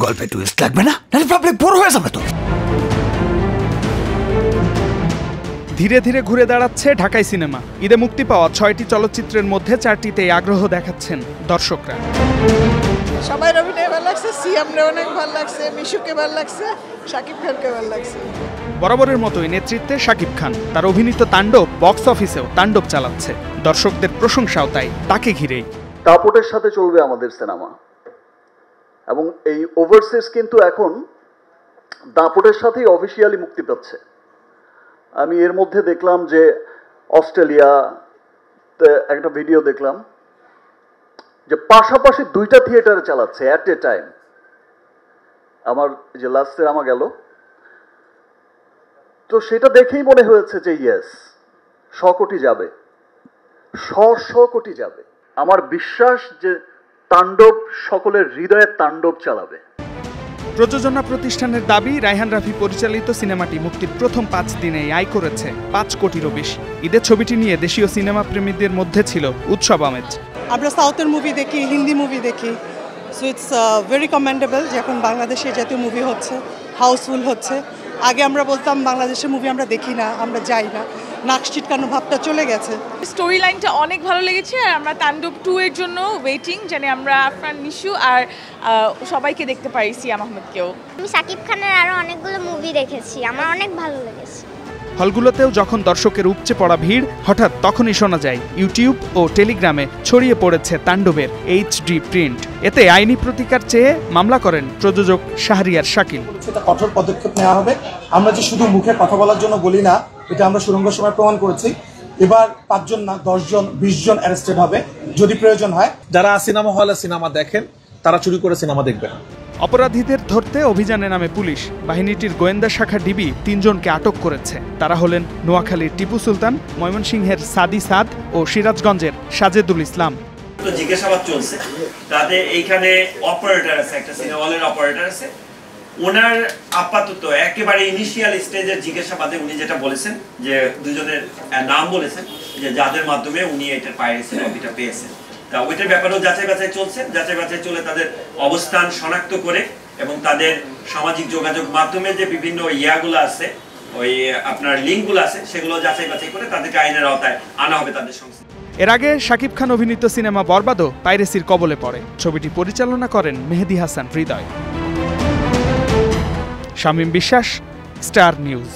গল্পে টুইস্ট লাগবে না, নাহলে পাবলিক বোর হয়ে যাবে তো। ধীরে ধীরে ঘুরে দাঁড়াচ্ছে ঢাকাই সিনেমা। ঈদে মুক্তি পাওয়া 6টি চলচ্চিত্রের মধ্যে 4টিতেই আগ্রহ দেখাচ্ছেন দর্শকরা। সবাই অভিনয় ভালো লাগছে, সিয়ামরে অনেক ভালো লাগছে, মিশুকে ভালো লাগছে, শাকিব খানকে ভালো লাগছে। বরাবরের মতোই নেতৃত্বে শাকিব খান, তার অভিনীত তাণ্ডব বক্স অফিসেও তাণ্ডব চালাচ্ছে। দর্শকদের প্রশংসাও তাই তাকে ঘিরেই। দাপটের সাথে চলবে আমাদের সিনেমা, এবং এই ওভারসিজ কিন্তু এখন দাপটের সাথেই অফিসিয়ালি মুক্তি পাচ্ছে। আমি এর মধ্যে দেখলাম যে অস্ট্রেলিয়াতে একটা ভিডিও দেখলাম যে পাশাপাশি 2টা থিয়েটারে চালাচ্ছে অ্যাট এ টাইম। আমার যে লাস্ট সিনেমা গেল, তো সেটা দেখেই মনে হয়েছে যে ইয়েস, 100 কোটি যাবে, 100 কোটি যাবে। আমার বিশ্বাস যে তাণ্ডব সকলের হৃদয়ের তাণ্ডব চালাবে। প্রযোজনা প্রতিষ্ঠানের দাবি, রায়হান রাফি পরিচালিত সিনেমাটি মুক্তির প্রথম 5 দিনেই আয় করেছে 5 কোটিরও বেশি। ঈদের ছবিটি নিয়ে দেশীয় সিনেমা প্রেমীদের মধ্যে ছিল উৎসব আমেজ। আমরা সাউথের মুভি দেখি, হিন্দি মুভি দেখি, সো ইটস ভেরি কমেন্ডেবল যে এখন বাংলাদেশে জাতীয় মুভি হচ্ছে, হাউসফুল হচ্ছে। আগে আমরা বলতাম বাংলাদেশের মুভি আমরা দেখি না, আমরা যাই না, নাক ছিটকানো ভাবটা চলে গেছে। স্টোরি লাইনটা অনেক ভালো লেগেছে, আর আমরা তাণ্ডব 2 এর জন্য ওয়েটিং, জানি আমরা আফরান, নিশু আর সবাইকে দেখতে পারি, সিয়াম আহমেদকেও। আমি শাকিব খানের আরো অনেকগুলো মুভি দেখেছি, আমার অনেক ভালো লেগেছে। হলগুলোতেও যখন দর্শকের উপচে পড়া ভিড়, হঠাৎ তখনই শোনা যায় ইউটিউব ও টেলিগ্রামে ছড়িয়ে পড়েছে তাণ্ডবের HD প্রিন্ট। এতে আইনি প্রতিকার চেয়ে মামলা করেন প্রযোজক শাহরিয়ার শাকিল। কঠোর পদক্ষেপ নেওয়া হবে। আমরা যে শুধু মুখে কথা বলার জন্য বলি না, এটা আমরা সুরঙ্গ সময় প্রমাণ করেছি। এবার 5 জন না 10 জন 20 জন অ্যারেস্টেড হবে যদি প্রয়োজন হয়। যারা সিনেমা হলে সিনেমা দেখেন তারা চুরি করে সিনেমা দেখবেন। অপরাধীদের ধরতে অভিযানে নামে পুলিশ। বাহিনীটির গোয়েন্দা শাখা ডিবি 3 জনকে আটক করেছে। তারা হলেন নোয়াখালীর টিপু সুলতান, ময়মনসিংহের সাদি সাদ ও সিরাজগঞ্জের সাজেদুল ইসলাম। জিজ্ঞাসাবাদ চলছে, তাদের এইখানে অপারেটর আছে, একটা সিনেমা হলের অপারেটর আছে। ওনার আপাতত একেবারে ইনিশিয়াল স্টেজের জিজ্ঞাসাবাদে উনি যেটা বলেছেন যে 2 জনের নাম বলেছেন যে যাদের মাধ্যমে উনি এটার পাইরেসি কপিটা পেয়েছেন। তা ওইটার ব্যাপারেও যাচাই বাছাই চলছে। যাচাই বাছাই চলে তাদের অবস্থান শনাক্ত করে এবং তাদের সামাজিক যোগাযোগ মাধ্যমে যে বিভিন্ন ইয়াগুলো আছে, ওই আপনার লিঙ্কগুলো আছে, সেগুলো যাচাই বাছাই করে তাদেরকে আইনের আওতায় আনা হবে তাদের সঙ্গে। এর আগে শাকিব খান অভিনীত সিনেমা বরবাদও পাইরেসির কবলে পড়ে। ছবিটি পরিচালনা করেন মেহেদী হাসান হৃদয়। শামীম বিশ্বাস, স্টার নিউজ।